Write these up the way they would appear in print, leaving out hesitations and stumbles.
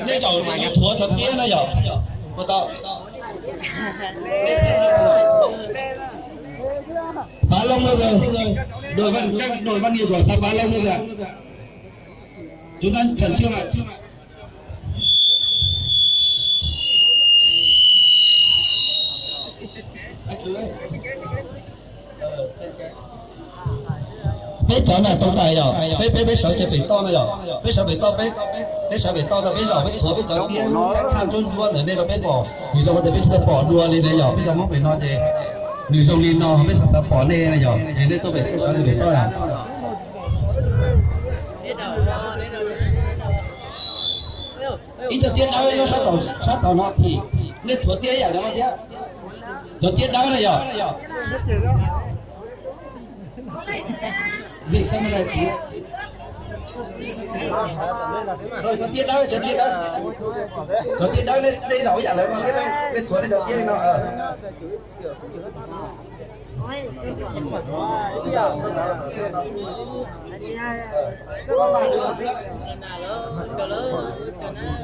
Nên cháu thua thật kia nó giờ. Cô tao. Bá Long bao giờ? Đội văn nghiệp của sao Bá Long bao giờ? Chúng ta khẩn trương lại. Bé chọn là tông tài rồi, bé sợ cái bị to này rồi, bé sợ bị to bé sợ bị to là bé rồi bé thua bé chọn tiếng tham chôn chua ở đây là bé bỏ, vì đâu có thể bé sẽ bỏ đua lên đây rồi, bây giờ muốn phải nói gì, người trong lên nó bé sẽ bỏ lên này rồi, thế nên tôi phải cái sợ bị to à. Ít cho tiền đâu nó sát tàu nó thì nên thua tiền vậy đó chứ, thua tiền đâu này rồi. Gì sao mà lại tí rồi cho tiền đâu cho tiền đâu đây giỏi giả lại mà cái thuở này đầu tiên nó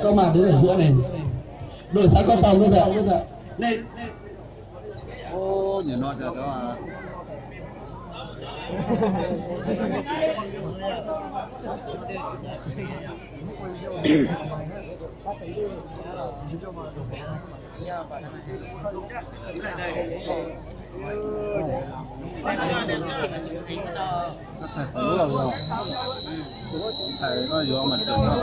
có mà đứng ở giữa này đổi sang con tàu luôn rồi này ô nhìn nó cho đó à nó xài sẵn rồi, xài nó vô mặt chừng đó.